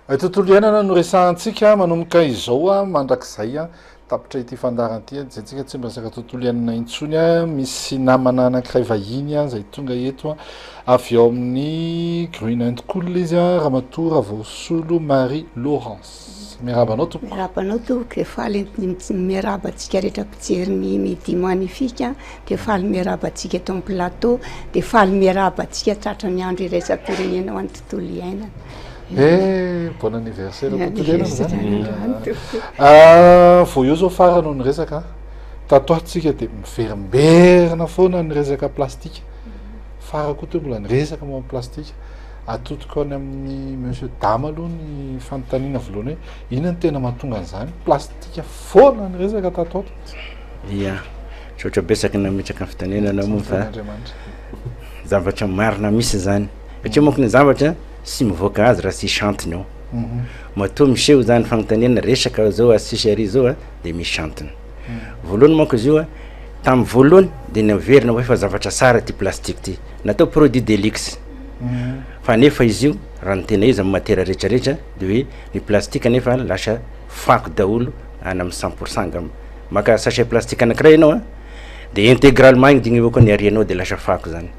tontolo iainana no resahantsika manomboka izao a mandrakizay a tapitra ity fandaranty zay ntsika tsy mresaka tontolo iainana intsony a misy namana anankiray vahiny a zay tonga eto a avy eo amin'ny Green and Cool izy a Ramatoa Ravosolo Marie Laurence. Miarabanao tompoko. Miarabanao tompoko, dia faly miarabantsika rehetra mpijery ny Midi Magnifique dia faly miarabantsika eto amin'ny plateau dia faly miarabantsika tratra ny andro iraisam-pirenena ho an'ny tontolo iainana. Bon anniversaire tontolo iainana zany. Vao eo zao farany no resaka tatoatsika dia miverimberina foana ny resaka plastika. Farako to mbola niresaka momba plastika. Atotoko any amin'ny monsieur Dame aloha ny fanontaniana voalohany hoe inona ny tena mahatonga an'izany plastika foana ny resaka tatoato. Ia, sotra besaka nametraka ny fitenenana moa fa zavatra marina misy zany. Satria monko ny zavatra sy mivoaka azy raha sy chantiny ao. Matoa miseho zany fanontaniana resaka zao asisy ary zao dia misy chantiny. Voalohany monko izy io tamin'ny voalohany dia naverina hoe fa zavatra tsara ty plastika ty. Natao produit de luxe. Fa nefa izy io raha ny tena izy amin'ny matera rehetrarehetra dia hoe ny plastika nefa lasa fako daholo any amin'ny 100% ngamba. Maka sachet plastika anankiray ianao dia intégralement igny digny avao koa ny arianao dia lasa fako zany.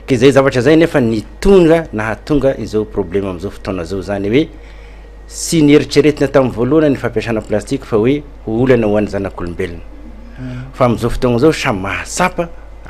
Ke zay zavatra zay nefa nitonga nahatonga izao problème amin'izao fotoana zao zany hoe sy nieritreretina tamin'ny voalohany ny fampiasana plastika fa hoe olana ho an'ny zanak'olombelona. Fa amin'izao fotoana zao samy mahasapa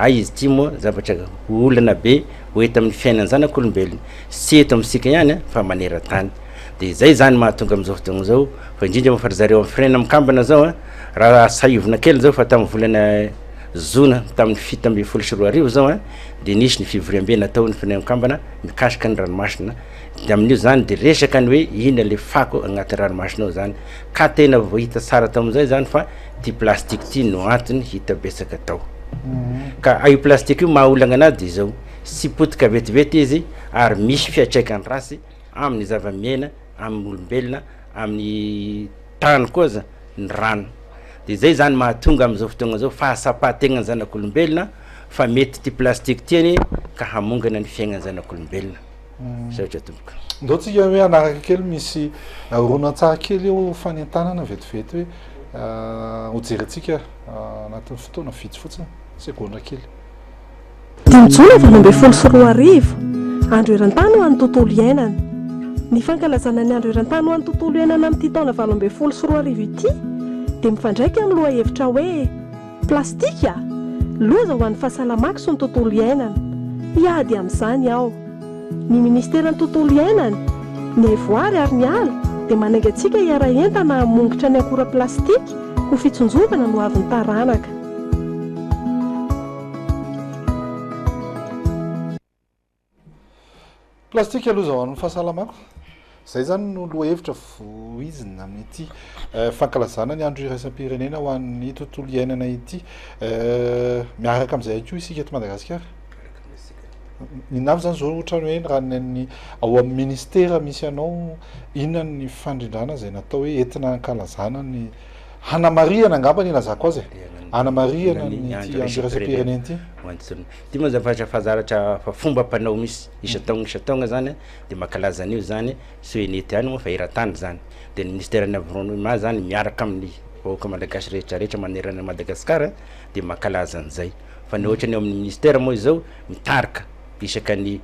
izy ty moa zavatra olana be hoeta amin'ny fiainany zanak'olombelona sy eto amintsika ihany fa maneran-tany. Dia zay zany mahatonga amin'izao fotoana zao fa indrindra moa fa ry zareo amin'ny firenena mikambana zao raha sahivona kely zao fa tamin'ny volana zona tamin'ny 7 zao dia nisy ny fivoriam-be natao ny firenena mikambana mikasika ny ranomasina. Dia amin'io zany dia resaka ny hoe ina le fako agnaty ranomasina ao zany ka tena voahita tsara tamin'izay zany fa ty plastika ty no antony hita besaka tao. Ka io plastika io mahaolagna anazy dia zao sy potika vetivety izy ary misy fiatraikany rasy amin'ny zava-miaina, amin'ny olombelona, amin'ny tany koa za ny rano. Dia zay zany mahatonga amin'izao fotoana zao fahasapahan-tegna ny zanak'olombelona fa mety ty plastika tiany ka hamongana ny fiaignany zanak'olombelona. Saotra tomboka. Ndao tsika hoe anaraka kely misy horonan-tsara kely eo fanentanana vetivety hoe hojerentsika anatin'ny fotoana vitsy fotsiny segondra kely. 5 jona 2024 andro eran-tany ho an'ny tontolo iainana. Ny fankalazana ny andro eran-tany ho an'ny tontolo iainana amin'ity taona 2024 ity dia mifandraika amin'ny loha hevitra hoe plastika loza ho an'ny fahasalamako sy ny tontolo iainana. Hiady amin'izany aho. Ny ministeran'ny tontolo iainana, ny evoary ary ny ala dia manainga antsika hiara entana hamongotra ny akora plastika ho fitsonjovana no avin'ny taranaka. Plastika aloha zao amin'ny fahasalamako. Zay zany no lohahevitra voizina amin'ity fankalazana ny andro iraisam-pirenena ho an'ny tontolo iainana ity. Miaraka amin'izay koa isika eto Madagasikara. Ninavy zany zao ohatrany hoe raha ny ao amin'ny ministera misy anao inona ny fandrindrana zay natao hoe entina hankalazana ny hanamariana angamba ny lazako azy hanamariana ny andro iraisam-pirenena ity. Ty moa zavatra fazaratra fa fomba mpanao misy isan-taogna zany dia mankalaza an'io zany sy hoe nety any moa fa eran-tany zany. Dia ny ministeran'ny environnement zany miaraka amin'ny vahoaka malagasy rehetrarehetra manerana Madagasikara dia mankalaza an'izay. Fa ny ohatra ny ao amin'ny ministera moa izao mitarika isaka ny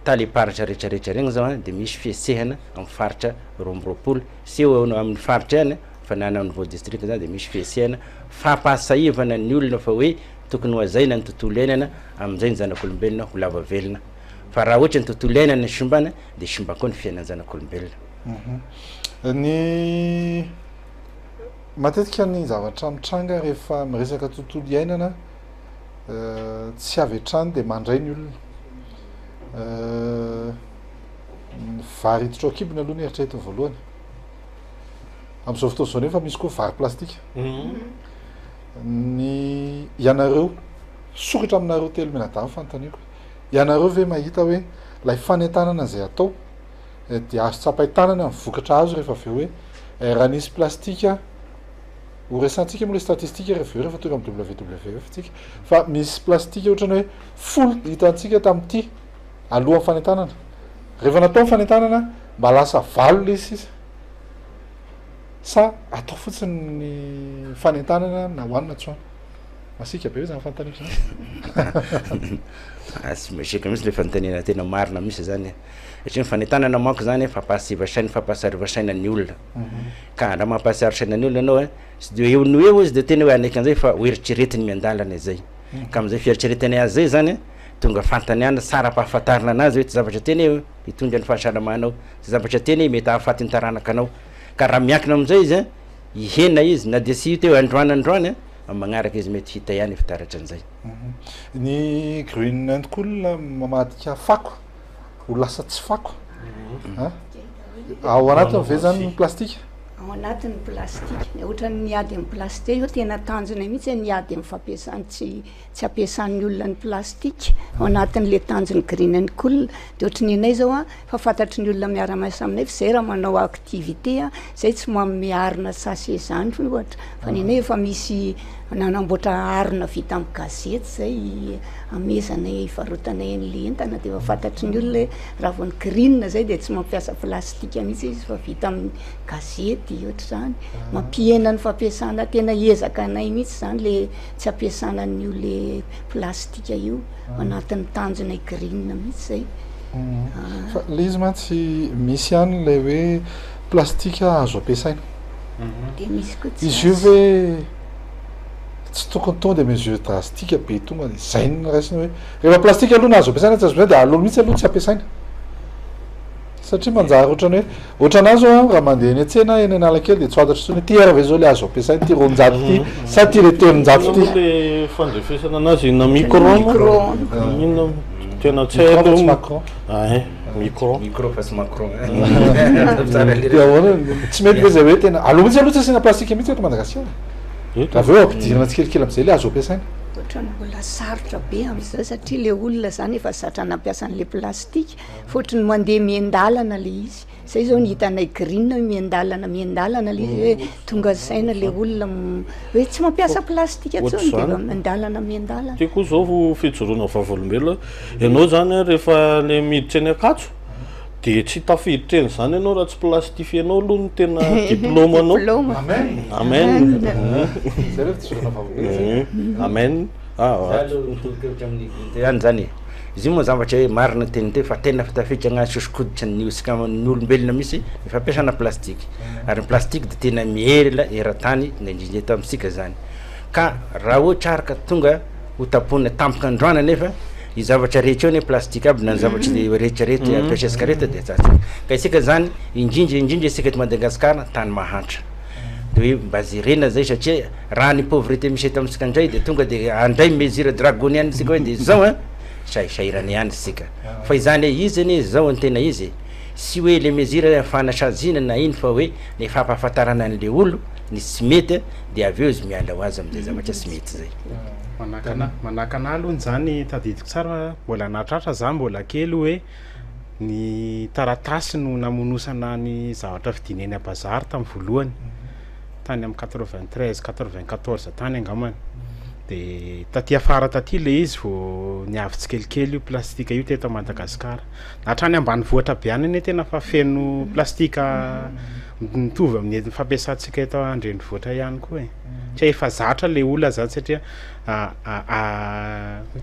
taliparitra rehetrarehetra regny zao dia misy fiesehana amin'ny faritra Rombropolo sy eo amin'ny faritra ihany fa na amin'ny niveau district zany dia misy fiesehana fampahasahivana ny olona fa hoe tokony ho azaina ny tontolo iainana amin'izay ny zanak'olombelona ho lava velona. Fa raha ohatra ny tontolo iainana ny sombana dia somba koa ny fiainan'ny zanak'olombelona. Ny matetika ny zavatra mitranga rehefa miresaka tontolo iainana tsy avy hatrany dia mandray ny olona. Vary hiditra ao kibony aloha ny eritreretiny voalohany. Amin'izao fotoana izao nefa misy koa vary plastika. Ny ianareo sokatra aminareo telo menadama fanontaniako. Ianareo ve mahita hoe ilay fanentanana izay atao dia azo tsapaitanana ny vokatra azo rehefa avy eo hoe raha nisy plastika ho resantsika moa le statistika rehefa rehefa tonga amin'ny WWF tsika fa misy plastika ohatrany hoe folo hitantsika tamin'ity alohan'ny fanentanana. Rehefa natao ny fanentanana mba lasa valo le sisa sa atao fotsiny ny fanentanana na hoanina tsoana masika be hoe zany fantanisa sy masika misy le fantanena tena marina misy zany satria ny fanentanana manko zany fampahasivasainy fampahasarivasaina ny olona ka raha mampahasiarisaina ny olona anao sy de eo no eo izy de tena hoe anaiky an'izay fa hoeritreretiny miandalana izay ka am'izay fieritreretany azy zay zany tonga fantany ana sara pahafantarina anazy hoe ty zavatra teny eo hitondra ny fahasalamanao ty zavatra teny e mety ahafaty ny taranaka anao ka raha miankina am'izay izy ihena izy na de sy io teo androany magnaraka izy mety hita ihany fitaratra an'izay ny Greenland mamadika fako ho lasa tsy fako ao anatiny ve zany ny plastika ao anatin'ny plastika ohatra ny ady amin'ny plastika io tena tanjona mihitsy ny ady amin'ny fampiasany tsy ampiasan'ny olona ny plastika ao anatin'le tanjony Greenland de ohatry ny anay zao a fa fantatry ny olona miara-miasa aminay fa zay raha manao activité zay tsy manome arina sase zany ohatra fa ny anay efa misy nanamboatra arina vita amin'ny gazety zay amezanay ivarotanay an'le entana de efa fantatry ny olona raha vao ny green zay de tsy mampiasa plastika mihitsy izy fa vita amin'ny gazety ohatra zany mampiena ny fampiasana tena ezaka anay mihitsy zany le tsy ampiasana ny le plastika io anatin'ny tanjonay green mihitsy zay fa le izy mantsy misy ihany le hoe plastika azo ampiasaina de misy koa izy io ve tsy tokony tonga de mesure drastique be tonga de zay ny raisina hoe rehefa plastika aloha na azo ampiasaina tsy azo ampiasaina de alolo mihitsy aloha tsy ampiasaina satria manjary ohatrany hoe ohatranazy raha mandeha eny an-tsena eny Analakely de tsy fantatry tsony ty ara ve zao le azo ampiasaina ty ronjato ty sa ty le telonjato ty le fandrefesana anazy na micro ino tena tsara Macron micro fa sy Macron de ahoana tsy mety be zay hoe tena aloha mihitsy aloha tsy asiana plastika mihitsy eto Madagasikara avy eo ampidirana tsikelikely am'izay le azo ampiasaina ohatrany mbola sarotra be am'izao satria le olona zany efa zatra nampiasan'le plastika fotony mandeha miandalana le izy zay zao ny hitanay green miandalana le izy hoe tonga saina le olona hoe tsy mampiasa plastika tsony de miandalana ty koa zao fijoroana vavolombelona ianao zany rehefa le miditra eny akatso de tsy tafiditra eny zany ianao raha tsy plastifianao aloha ny tena diplôme anao amen amen any zany izy io moa zavatra hoe marina teny te fa tena fitafitra agna sosikoditra ny osika ny olombelona misy ny fampiasana plastika ary ny plastika de tena miela eran-tany indrindra eto amitsika zany ka raha ohatra araka tonga ho tapony tampoka androana nefa i zavatra rehetra eo ne plastika aby na ny zavatra le rehetrarehetra ampiasasika rehetra de tsatsy ka isika zany indrindra isika eto Madagasikara tany mahantra de hoe mba zerena zay satria raha ny pauvreté misy eto amitsika indray de tonga de andray mesure dragonienne sika hoe de zao sairany ihany sika fa izany hoe izy ane zao ny tena izy sy hoe le mesure fanasazina na iny fa hoe le fampahafantarana an'le olo ny tsy mety de avy eo izy miala ho azy am'izay zavatra tsy mety zay manakana alohany zany tadidiko tsara mbola natratra za mbola kely hoe ny taratasy no namonosana ny zavatra fidineny a bazary tamin'ny voalohany tany amin'ny 93 94 tany angamany de taty afara taty le izy vo niavy tsikelikely io plastika io teto Madagasikara natrany ambany voatra be any ane tena fa feno plastika mitovy amin'ny fampiasantsika eto andrenivohitra ihany koa tsy efa zatra le olona zany satria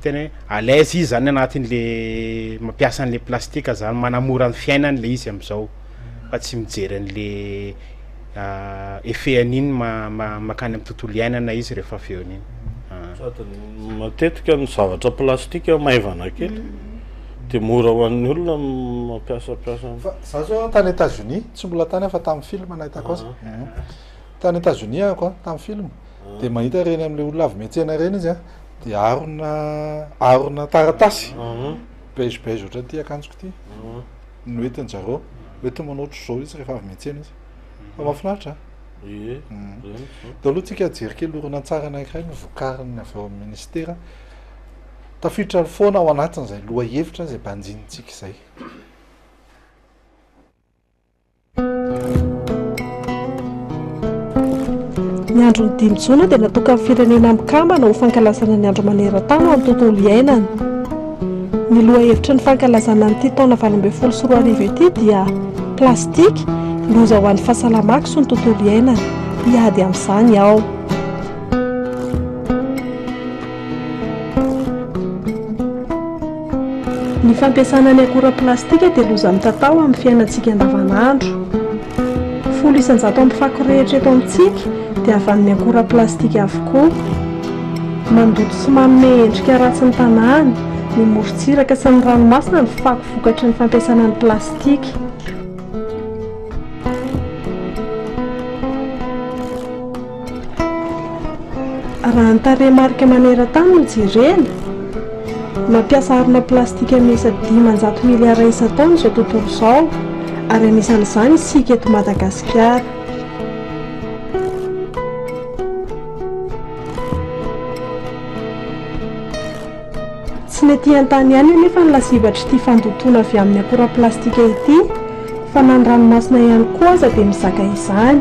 tena hoe à l'aise izy zany anatin'le mampiasa an'le plastika zany manamora ny fiainany le izy am'izao fa tsy mijery an'le effet an'iny makany amin'ny tontolo iainana izy rehefa feo an'iny matetika ny zavatra plastika maivana kely de mora ho an'ny olona mampiasapiasa fa za zao tany États-Unis tsy mbola tany fa tamin'ny film nahitako azy tany États-Unis ako tamin'ny film de mahita reny am'le olona avy miantsena reny izy de arona taratasy beige ohatra ty akanjoko ty noentiny zareo oety manaotro zao izy rehefa avy miantsena izy fa mahafinaritra de aloha tsika jery kely oronan-tsara anankiray ny vokariny avy eo amin'ny ministera tafiditra foana ao anatin'izay loha hevitra zay banjinitsika izay ny andro ny 5 jona dia natoka amin'ny firenena mikambana ho fankalazana ny andro maneran-tany amin'ny tontolo iainana ny loha hevitra ny fankalazana nyity taona 2024 ity dia plastika loza ho an'ny fahasalamako sy ny tontolo iainana hiady amin'izany aho. Ny fampiasana ny akora plastika dia loza mitatao amin'ny fiainantsika andavanandro. Folo isan-jato amin'ny fako rehetra eto amintsika dia avy amin'ny akora plastika avokoa. Mandoto sy manome endrika ratsy ny tanàny, ny morontsiraka sy ny ranomasina ny fako vokatry ny fampiasana ny plastika. Raha ny tarehimarika maneran-tany no jerena, mampiasa harona plastika miisa 500 miliara isan-taona izao tontolo izao, ary anisan'izany isika eto Madagasikara. Tsy ny ety an-tany ihany nefa ny lasivatra ity fandotona avy amin'ny akora plastika ity, fa na ny ranomasina ihany koa aza dia mizaka izany,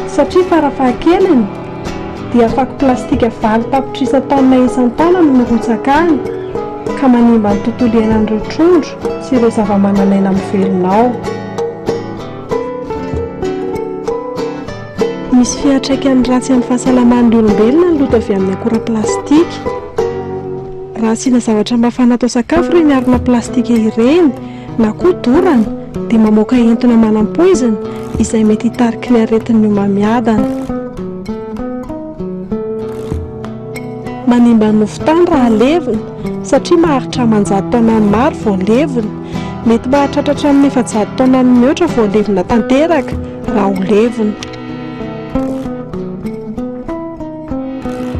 satria farafahakeliny dia fako plastika 20 tapitrisa taona isan-taona no mirotsaka any, ka manimba ny tontolo iainan'ireo trondro sy ireo zava-mananaina amin'ny velonao. Misy fiantraikany ratsy amin'ny fahasalaman'ny olombelona ny loto avy amin'ny akora plastika. Raha asiana zavatra mafana atao sakafo ireny harona plastika ireny na koa dorana dia mamoaka entona manam-poizina izay mety hitariky ny aretin'ny homamiadana. Manimba ny nofotany raha levina satria maharitra manjady taona maro vao levina, mety mahatratra amin'ny 700 taona mihoatra vao levina tanteraka raha ho levina.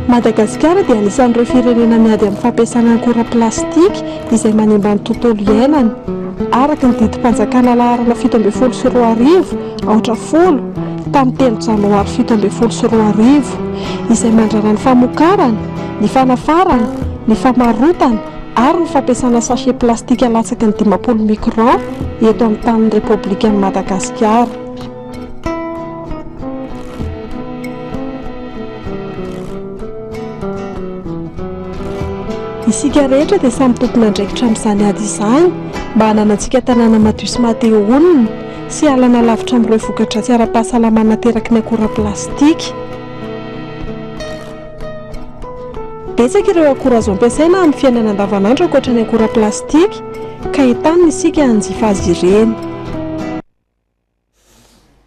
Madagasikara dia anisan'ireo firenena miady amin'ny fampiasana akora plastika izay manimba ny tontolo iainana. Araka ny didim-panjakana laharana 17/20 aotra 10 tamin'ny 3 janoary 17/20 izay mandrana ny famokarana, ny fanafarana, ny famarotana ary ny fampiasana sachet plastika latsaky ny 50 micron eto amin'ny tanin'ny Repoblikan'i Madagasikara. Isika rehetra dia samy tompona andraikitra amin'izany ady izany mba hananantsika tanàna madio sy mahateo olona sy halana lavitra amin'ireo vokatra tsy ara-pahasalamana teraky ny akora plastika. Betsaka ireo akora azo ampiasaina amin'ny fiainana andavanandro ankoatra ny akora plastika, ka entanina isika hanjifa azy ireny.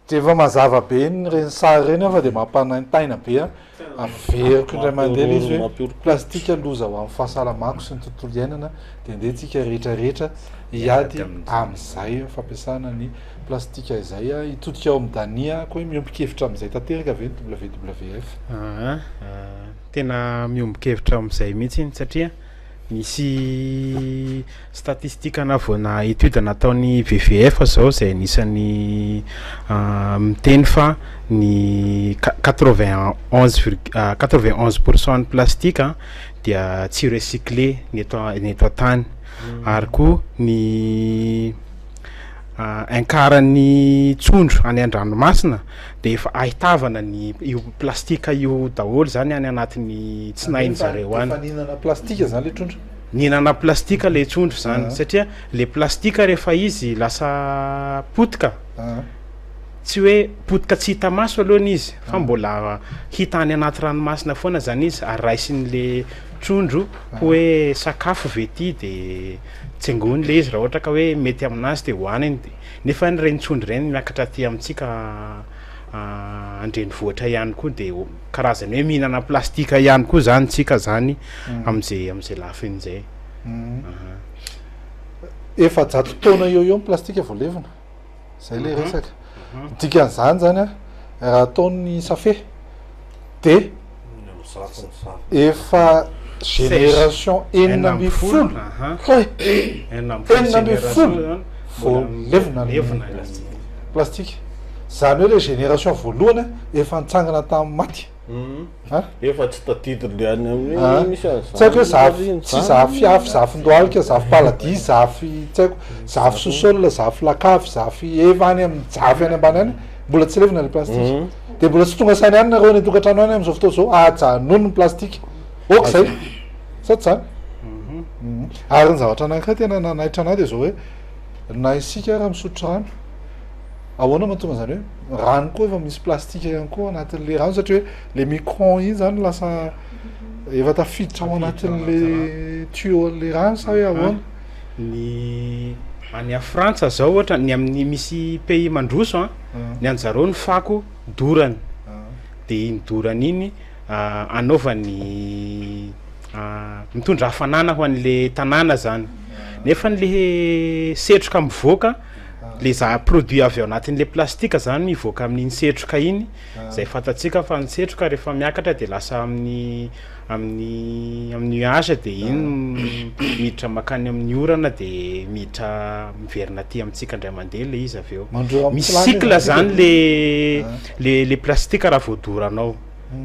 Dia efa mazava be reny sary ireny afa dia mampanaintaina be averiko indray mandeha izy hoe plastika loza ho amin'ny fahasalamako sy ny tontolo iainana, dia andehantsika rehetrarehetra hiady amin'izay fampiasana ny plastika izay hitodika ao amin'ny Dania koa miombon-kevitra amin'izay tanteraka ve ny WWF. Tena miombon-kevitra amin'izay mihitsy iny satria misy statistika navona étude nataon'ny WWF zao izay anisany miteny fa ny 91% ny plastika dia tsy recyclé ny eto an-tany, ary koa ny inkaran'ny trondro any an-dranomasina dia efa ahitavana ny io plastika io daholo zany any anatin'ny tsinainy zareo any. Nihinana plastika zany le trondro? Nihinana plastika le trondro zany satria le plastika rehefa izy lasa potika, tsy hoe potika tsy hita maso alohany izy fa mbola hita any anaty ranomasina foana zany izy, ary raisin'le trondro hoe sakafo ve ty dia tsengony le izy raha ohatra ka hoe mety aminazy dia hoaniny. Nefa reny trondro reny miakatra aty amintsika andrenivohitra ihany koa dia karazany hoe mihinana plastika ihany koa zany tsika zany amin'izay lafiny izay. Efa 100 taona eo plastika vao levina, izay le resaka. Dikan'izany zany raha ataon'ny safe dia efa génération 10 vao levina plastika. Zany hoe le génération voalohany efa nitsangana tamin'ny maty. Efa tsy tadidiny le any amin'ny misy azy. Tsy haiko hoe tsy zafy afy, zafy ndoalika, zafy paladis, zafy tsy haiko, zafy sosôla, zafy lakavy, zafy eva any amin'ny zafy any ambany any, mbola tsy levina le plastika. Dia mbola tsy tonga sainy any nareo ny tokantrano any amin'izao fotoana izao, ajanony ny plastika. Oka izay, sa tsy zany? Ary ny zavatra anankiray tena nanaitra anahy dia zao hoe na isika raha misotro rano ahoana mahatonga zany hoe rano koa efa misy plastika ihany koa anatin'le rano satria hoe le micron iny zany lasa efa tafiditra ao anatin'le tuyau-le rano sa hoe ahoana ny any a frantsa zao ohatra ny amin'ny misy pays mandroso a ny anjareo ny fako dorany de iny dorany iny anaovany mitondra hafanana ho an'le tanàna zany nefa n'le setroka mivoaka le za produit avy ao anatin'le plastika zany mivoaka amin'iny setroka iny zay fantatsika fa ny setroka rehefa miakatra de lasa amin'ny nuage de iny miditra makany amin'ny orana de miditra miverina aty amitsika indray mandeha le izy avy eo misy cycle zany le plastika raha voadoranao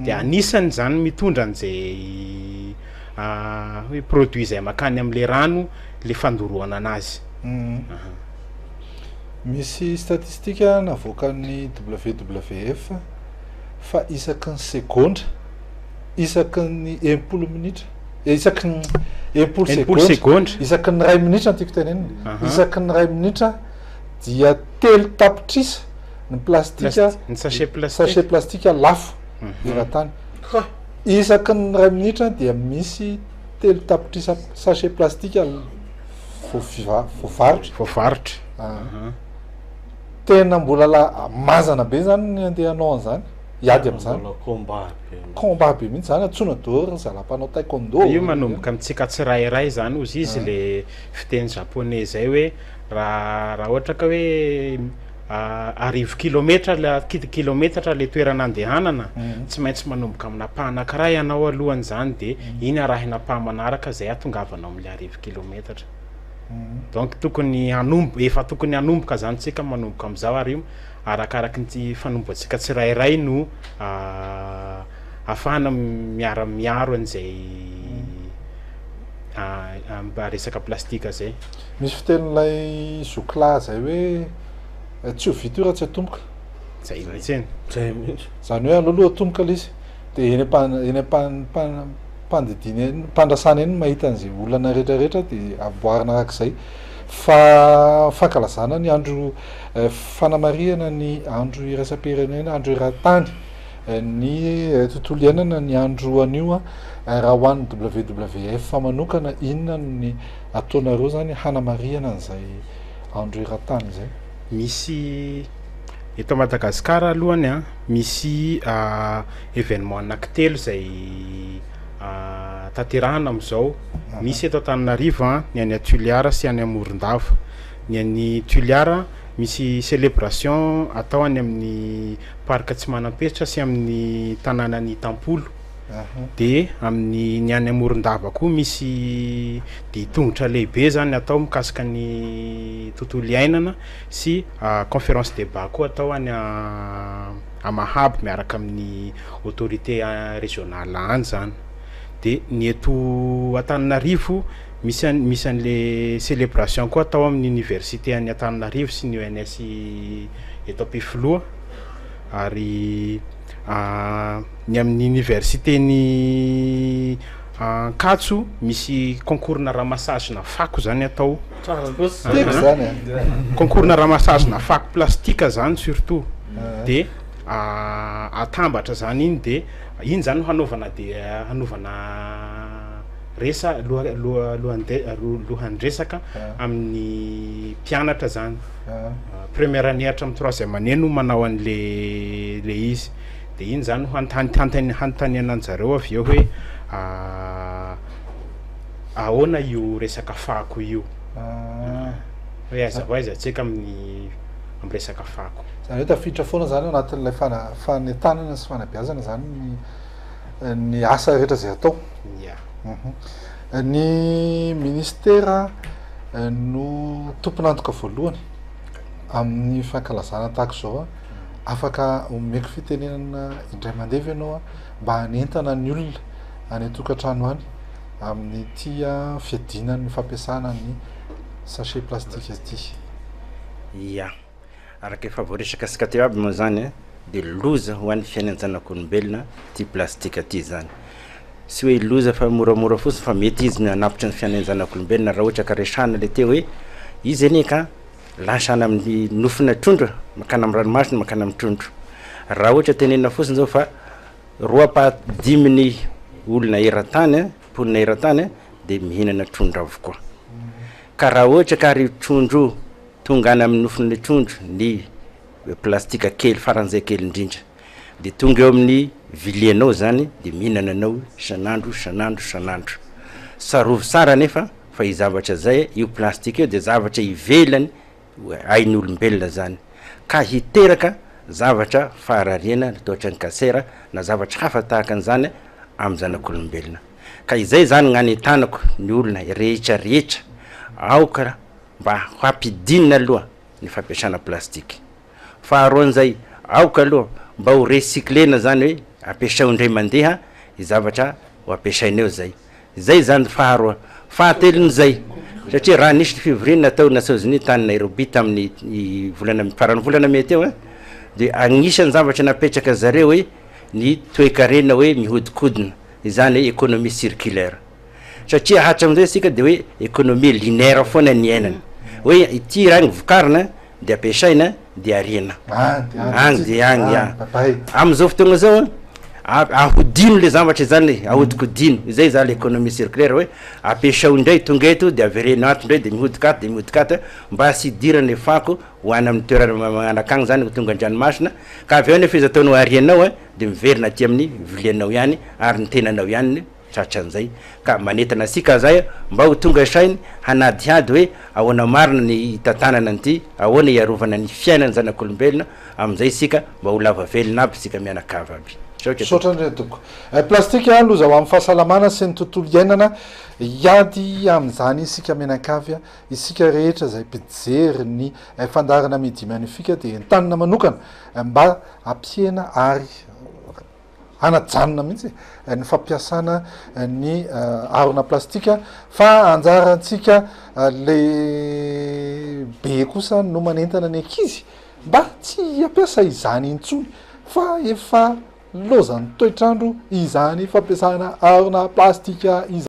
de anisany zany mitondra an'izay hoe produit zay makany am'le rano le fandoroana anazy misy statistika navoakan'ny WWF fa isaky ny segondra isaky ny 1 minitra isaky ny 1 segondra isaky ny 2 minitra antiko tenenina isaky ny 2 minitra dia 3 tapitrisa ny plastika ny sachet plastika lafo eran-tany isaky ny 2 minitra dia misy 3 tapitrisa sachet plastika voavaritra tena mbola mazana be zany ny andehanao an'izany iady am'izany combat be mihitsy zany atsona dor zalam-panao taekwondo io manomboka amitsika tsirairay zany ozy izy le fiteny japonais zay hoe raha ohatra ka hoe arivo kilometatra le toerana andehanana tsy maintsy manomboka amina paha anankiray ianao alohan'izany de iny arahina paha manaraka zay atongavanao am'le arivo kilometatra donc tokony efa tokony hanomboka zany tsika manomboka am'izao ary io arakaraky ny fanombo atsika tsirairay no afahana miaro an'izay resaka plastika zay misy fitenin'ilay zokla zay hoe tsy ho vita io raha tsy atomboka zay mihitsy zany hoe aloaloha atomboka le izy de eny mpandrasana eny mahita an'izay olana rehetrarehetra de aboarina arak'izay fa fankalazana ny andro fanamariana ny andro iraisam-pirenena andro iran-tany ny tontolo iainana ny andro anio raha hoan'ny WWF fa manokana inona ny ataonareo zany hanamariana an'izay andro iran-tany zay misy eto Madagasikara alohany misy événement anankitelo zay tanterahana am'izao misy eto Antananarivo ny any Tuiliara sy any Morondava ny any Tuiliara misy célébration atao any amin'ny parc tsy manam-petratra sy amin'ny tanànany Tampolo de amin'ny ny any Morondava koa misy de tongotra lehibe zany atao mikasika ny tontolo iainana sy conférence débat koa atao any Mahabo miaraka amin'ny autorité régionale any zany de ny eto Antananarivo misy an'le célébration koa atao amin'ny université any Antananarivo sy ny ONS eto Ampifiloha ary ny amin'ny université ny Ankatso misy concours na ramassage na fako zany atao concours na ramassage na fako plastika zany surtout de atambatra zany iny de iny zany hanaovana lohandresaka amin'ny mpianatra zany première année hatramin'ny 3e année no manao an'le izy de iny zany hanontaniananjareo avy eo hoe ahoana io resaka fako io hoe aiza tsika amin'ny resaka fako zany hoe tafiditra foana zany anatin'ilay fanetanana sy fanabeazana zany ny asa rehetra zay atao ny ministera no tompon'antoka voalohany amin'ny fankalazana tahaka zao afaka omeko fitenenana indray mandevy ianao mba hanentana ny olona any atokantrano any amin'ny tia fiadinany fampiasana ny sachet plastique ty araka efa voaresaka asika teo aby moa zany de loza ho an'ny fiainan-janak'olombelona ty plastika ty zany sy hoe loza fa moramora fotsiny fa mety izy mianapitra ny fiainan-janak'olombelona raha ohatra ka resana le teo hoe izy eny ka lasana amin'ny nofina trondro makana amin'ny ranomasina makana amin'ny trondro raha ohatra tenenina fosiny zao fa roapahadiminy olona eran-tany mponina eran-tany de mihinana trondro avokoa ka raha ohatra ka ry trondro tonga any amin'ny nofin'le trondro ny plastika kely faran'izay kely indrindra de tonga eo amin'ny vilianao zany de mihinana anao isan'andro sarovo sara nefa fa izavatra zay io plastika io de zavatra ivelany ain'ny olombelona zany ka hiteraka zavatra faharariana tohatra ny kasera na zavatra hafa tahaka an'izany amin'ny zanak'olombelona ka izay zany gnany tanako ny olona rehetra aoka mba hampidinina aloha ny fampiasana plastika faharoan'izay aoka aloha mba ho recyclena zany hoe ampiasao indray mandeha izavatra ho ampiasaineo zay zany faharoa fahatelon'izay satria raha nisy fivorina natao nasaoziny tany Nairobi tamin'ny farany volana meteo de agnisan'ny zavatra napetraka zareo hoe ny toekarena hoe mihodikodina izany hoe économie circulaire satria hatram'izay sika de hoe économie linéaire foana ny ainana hoe ity raha gny vokarina de ampiasaina de ariana agny de agny am'izao fotoagna zao ahodino le zavatra zany ahodikodino izay za l'économie circulaire hoe ampiasao indray tonga eto de averena ato indray de mihodikato mba sy idirany fako hoany amin'ny toerana manakagny zany tonga andranomasina ka avy eo nefa izy ataonao arianao de miverina aty amin'ny vilianao ihany ary ny tenanao ihany tratran'izay ka manetana asika zay mba ho tonga sainy hanadiady hoe ahoana marina ny tantanana an'ity ahoana iarovana ny fiainany zanak'olombelona amin'izay sika mba ho lava velona aby sika mianakava aby sotrandre toko plastika aloha zao amin'ny fahasalamana sy ny tontolo iainana iady amin'izany isika menakavy isika rehetra zay mpijery ny fandarana midi magnifique de entanina manokana mba ampiena ary anajanona mihitsy ny fampiasana ny arona plastika fa anjarantsika le be kosa no manentana ny ankizy mba tsy ampiasa izany intsony fa efa lozany toetrandro izany fampiasana arona plastika izany